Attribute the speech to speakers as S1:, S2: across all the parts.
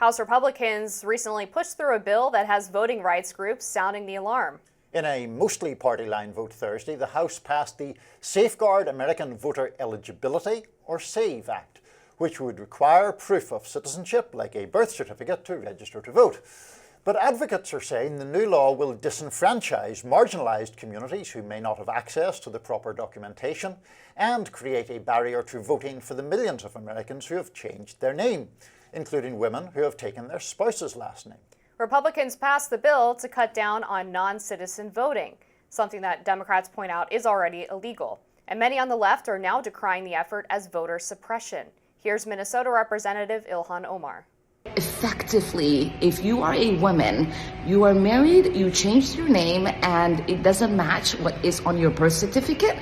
S1: House Republicans recently pushed through a bill that has voting rights groups sounding the alarm.
S2: In a mostly party line vote Thursday, the House passed the Safeguard American Voter Eligibility, or SAVE Act, which would require proof of citizenship, like a birth certificate, to register to vote. But advocates are saying the new law will disenfranchise marginalised communities who may not have access to the proper documentation and create a barrier to voting for the millions of Americans who have changed their name, including women who have taken their spouse's last name.
S1: Republicans passed the bill to cut down on non-citizen voting, something that Democrats point out is already illegal. And many on the left are now decrying the effort as voter suppression. Here's Minnesota Representative Ilhan Omar.
S3: Effectively, if you are a woman, you are married, you changed your name, and it doesn't match what is on your birth certificate,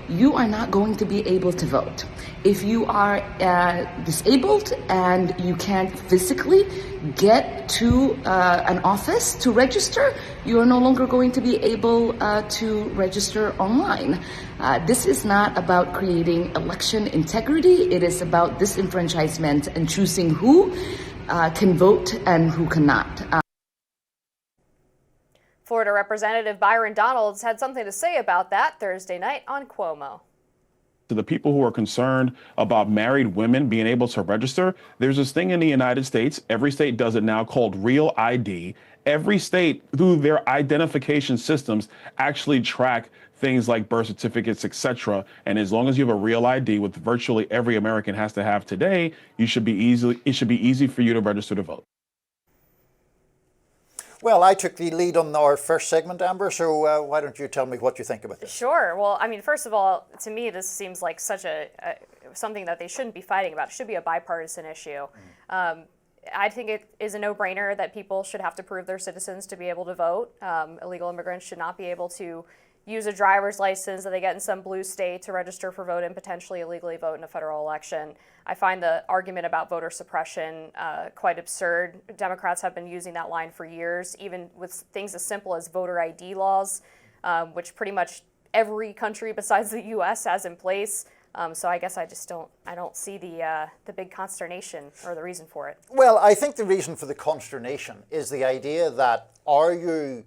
S3: you are not going to be able to vote. If you are disabled and you can't physically get to an office to register, you are no longer going to be able to register online. This is not about creating election integrity. It is about disenfranchisement and choosing who can vote and who cannot.
S1: Florida Representative Byron Donalds had something to say about that Thursday night on Cuomo.
S4: To the people who are concerned about married women being able to register, there's this thing in the United States, every state does it now, called Real ID. Every state, through their identification systems, actually track things like birth certificates, etc. And as long as you have a real ID, which virtually every American has to have today, it should be easy for you to register to vote.
S2: Well, I took the lead on our first segment, Amber, so why don't you tell me what you think about this?
S1: Sure. Well, I mean, first of all, to me, this seems like such something that they shouldn't be fighting about. It should be a bipartisan issue. I think it is a no-brainer that people should have to prove they're citizens to be able to vote. Illegal immigrants should not be able to use a driver's license that they get in some blue state to register for vote and potentially illegally vote in a federal election. I find the argument about voter suppression quite absurd. Democrats have been using that line for years, even with things as simple as voter ID laws, which pretty much every country besides the U.S. has in place. So I guess I don't see the big consternation or the reason for it.
S2: Well, I think the reason for the consternation is the idea that are you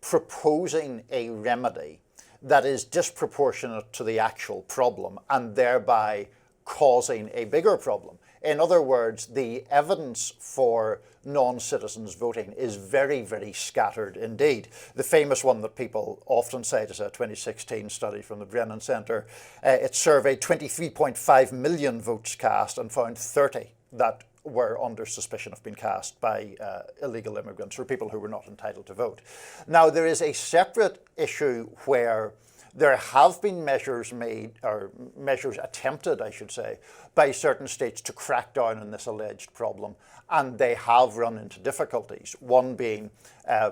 S2: proposing a remedy that is disproportionate to the actual problem and thereby causing a bigger problem. In other words, the evidence for non-citizens voting is very, very scattered indeed. The famous one that people often cite is a 2016 study from the Brennan Center. It surveyed 23.5 million votes cast and found 30 that were under suspicion of being cast by illegal immigrants or people who were not entitled to vote. Now, there is a separate issue where there have been measures made, or measures attempted, I should say, by certain states to crack down on this alleged problem, and they have run into difficulties, one being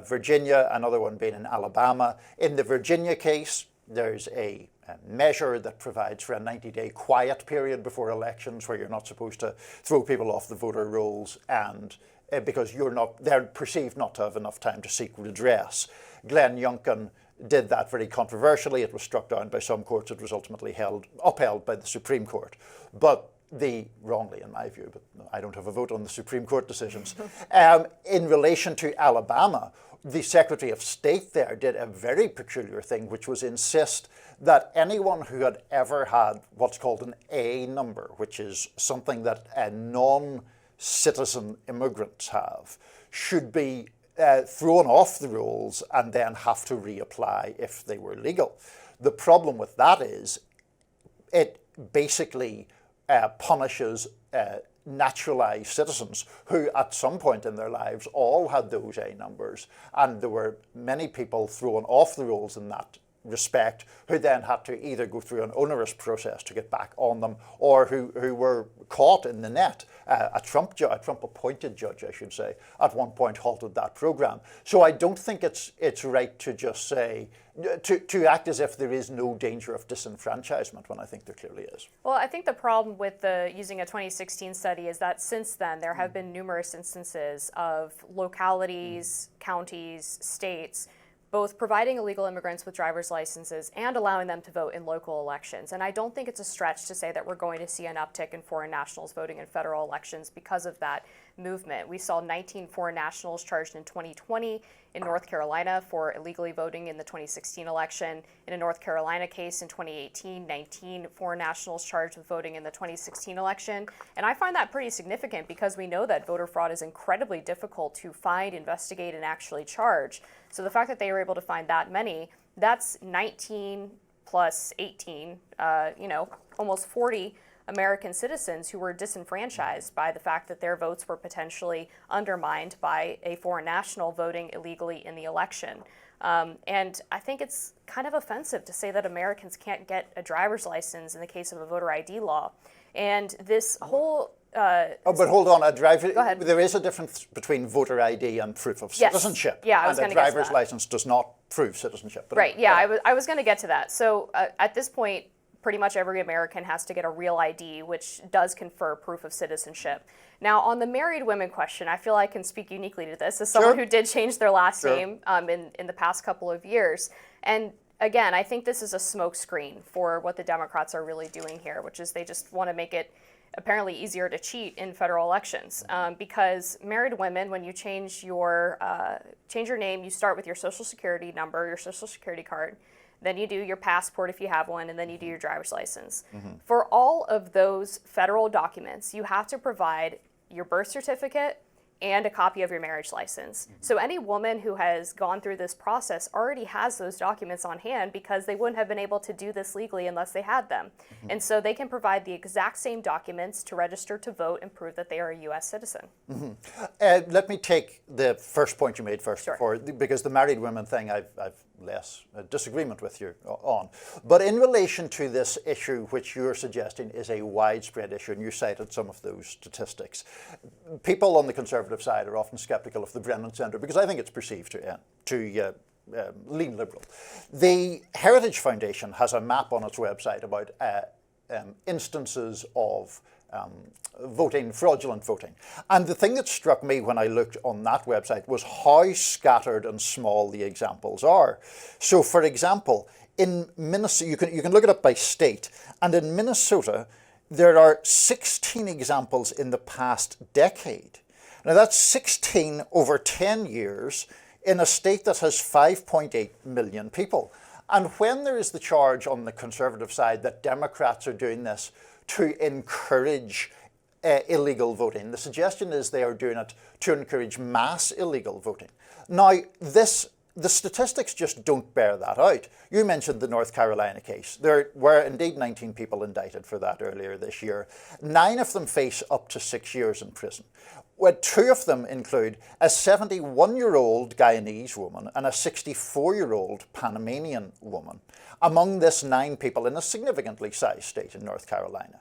S2: Virginia, another one being in Alabama. In the Virginia case, there's a measure that provides for a 90-day quiet period before elections where you're not supposed to throw people off the voter rolls and because they're perceived not to have enough time to seek redress. Glenn Youngkin did that very controversially. It was struck down by some courts. It was ultimately upheld by the Supreme Court. But wrongly in my view, but I don't have a vote on the Supreme Court decisions. In relation to Alabama, the Secretary of State there did a very peculiar thing, which was insist that anyone who had ever had what's called an A number, which is something that non-citizen immigrants have, should be thrown off the rolls and then have to reapply if they were legal. The problem with that is it basically punishes naturalized citizens who at some point in their lives all had those A numbers, and there were many people thrown off the rolls in that respect who then had to either go through an onerous process to get back on them or who were caught in the net. A Trump appointed judge, I should say, at one point halted that program. So I don't think it's right to just say, to act as if there is no danger of disenfranchisement when I think there clearly is.
S1: Well, I think the problem with using a 2016 study is that since then there have been numerous instances of localities, counties, states, both providing illegal immigrants with driver's licenses and allowing them to vote in local elections. And I don't think it's a stretch to say that we're going to see an uptick in foreign nationals voting in federal elections because of that. movement. We saw 19 foreign nationals charged in 2020 in North Carolina for illegally voting in the 2016 election. In a North Carolina case in 2018, 19 foreign nationals charged with voting in the 2016 election. And I find that pretty significant because we know that voter fraud is incredibly difficult to find, investigate, and actually charge. So the fact that they were able to find that many, that's 19 plus 18, almost 40 American citizens who were disenfranchised by the fact that their votes were potentially undermined by a foreign national voting illegally in the election. And I think it's kind of offensive to say that Americans can't get a driver's license in the case of a voter ID law. And this whole
S2: but hold on,
S1: Go ahead.
S2: there is a difference between voter ID and proof of
S1: Yes.
S2: citizenship.
S1: Yeah, I was
S2: and
S1: gonna
S2: a
S1: get to
S2: driver's
S1: that.
S2: license does not prove citizenship. But
S1: Right, yeah, I was going to get to that. So at this point, pretty much every American has to get a real ID, which does confer proof of citizenship. Now, on the married women question, I feel I can speak uniquely to this as someone
S2: Sure.
S1: who did change their last
S2: Sure.
S1: name in the past couple of years. And again, I think this is a smokescreen for what the Democrats are really doing here, which is they just want to make it apparently easier to cheat in federal elections, because married women, when you change your name, you start with your social security number, your social security card, then you do your passport if you have one, and then you do your driver's license. For all of those federal documents, you have to provide your birth certificate and a copy of your marriage license. So any woman who has gone through this process already has those documents on hand because they wouldn't have been able to do this legally unless they had them. And so they can provide the exact same documents to register to vote and prove that they are a U.S. citizen.
S2: let me take the first point you made first,
S1: Sure.
S2: because the married women thing I've less disagreement with you on. But in relation to this issue, which you're suggesting is a widespread issue, and you cited some of those statistics, people on the Conservative side are often skeptical of the Brennan Centre because I think it's perceived to lean liberal. The Heritage Foundation has a map on its website about instances of fraudulent voting. And the thing that struck me when I looked on that website was how scattered and small the examples are. So, for example, in Minnesota, you can look it up by state, and in Minnesota, there are 16 examples in the past decade. Now, that's 16 over 10 years in a state that has 5.8 million people. And when there is the charge on the Conservative side that Democrats are doing this to encourage illegal voting, the suggestion is they are doing it to encourage mass illegal voting. Now, the statistics just don't bear that out. You mentioned the North Carolina case. There were indeed 19 people indicted for that earlier this year. 9 of them face up to 6 years in prison. Well, 2 of them include a 71-year-old Guyanese woman and a 64-year-old Panamanian woman. Among this 9 people in a significantly sized state in North Carolina.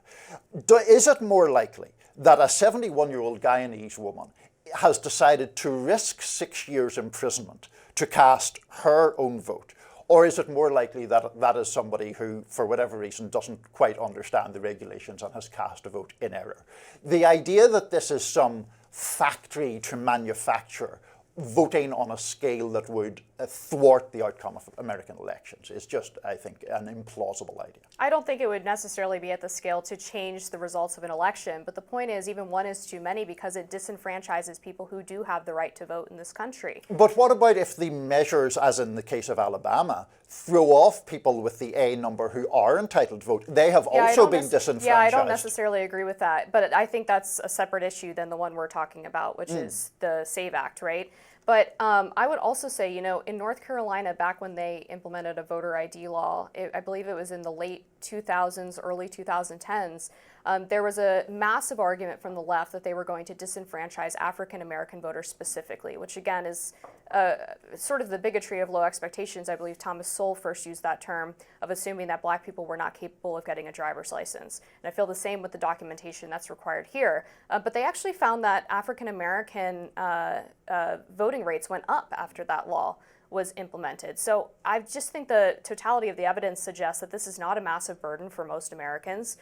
S2: Is it more likely that a 71-year-old Guyanese woman has decided to risk 6 years imprisonment to cast her own vote? Or is it more likely that that is somebody who, for whatever reason, doesn't quite understand the regulations and has cast a vote in error? The idea that this is some factory to manufacture voting on a scale that would thwart the outcome of American elections is just, I think, an implausible idea.
S1: I don't think it would necessarily be at the scale to change the results of an election, but the point is even one is too many because it disenfranchises people who do have the right to vote in this country.
S2: But what about if the measures, as in the case of Alabama, throw off people with the A number who are entitled to vote? They have also been disenfranchised.
S1: Yeah, I don't necessarily agree with that, but I think that's a separate issue than the one we're talking about, which is the SAVE Act, right? But I would also say, in North Carolina, back when they implemented a voter ID law, I believe it was in the late 2000s, early 2010s, there was a massive argument from the left that they were going to disenfranchise African American voters specifically, which again is sort of the bigotry of low expectations. I believe Thomas Sowell first used that term of assuming that black people were not capable of getting a driver's license. And I feel the same with the documentation that's required here. But they actually found that African American voting rates went up after that law was implemented. So I just think the totality of the evidence suggests that this is not a massive burden for most Americans,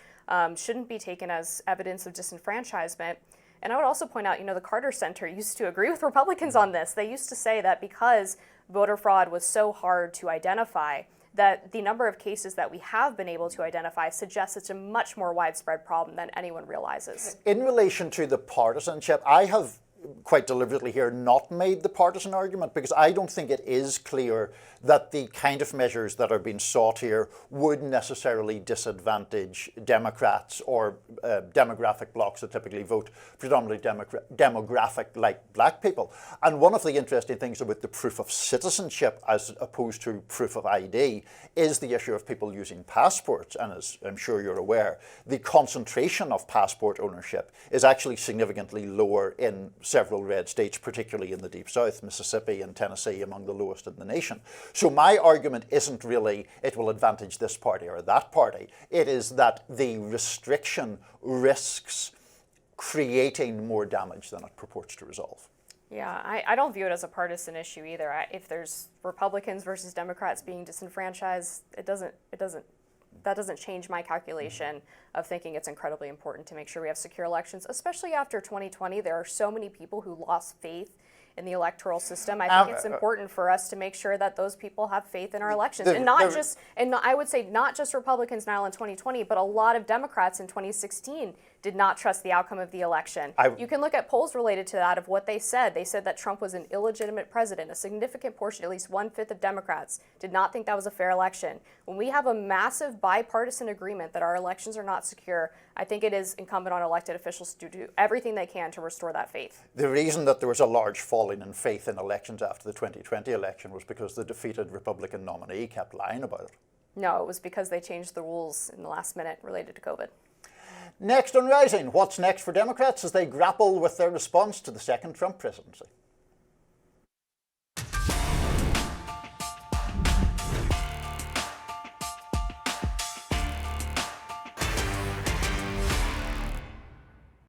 S1: shouldn't be taken as evidence of disenfranchisement. And I would also point out, the Carter Center used to agree with Republicans on this. They used to say that because voter fraud was so hard to identify, that the number of cases that we have been able to identify suggests it's a much more widespread problem than anyone realizes.
S2: In relation to the partisanship, I have quite deliberately here not made the partisan argument because I don't think it is clear that the kind of measures that are being sought here would necessarily disadvantage Democrats or demographic blocs that typically vote predominantly demographic like black people. And one of the interesting things about the proof of citizenship as opposed to proof of ID is the issue of people using passports. And as I'm sure you're aware, the concentration of passport ownership is actually significantly lower in several red states, particularly in the Deep South, Mississippi and Tennessee, among the lowest in the nation. So my argument isn't really it will advantage this party or that party. It is that the restriction risks creating more damage than it purports to resolve.
S1: Yeah, I don't view it as a partisan issue either. If there's Republicans versus Democrats being disenfranchised, that doesn't change my calculation of thinking it's incredibly important to make sure we have secure elections, especially after 2020. There are so many people who lost faith in the electoral system. I think it's important for us to make sure that those people have faith in our elections, and I would say not just Republicans, Niall, in 2020, but a lot of Democrats in 2016 did not trust the outcome of the election. You can look at polls related to that of what they said. They said that Trump was an illegitimate president. A significant portion, at least 1/5 of Democrats, did not think that was a fair election. When we have a massive bipartisan agreement that our elections are not secure, I think it is incumbent on elected officials to do everything they can to restore that faith.
S2: The reason that there was a large falling in faith in elections after the 2020 election was because the defeated Republican nominee kept lying about it.
S1: No, it was because they changed the rules in the last minute related to COVID.
S2: Next on Rising, what's next for Democrats as they grapple with their response to the second Trump presidency?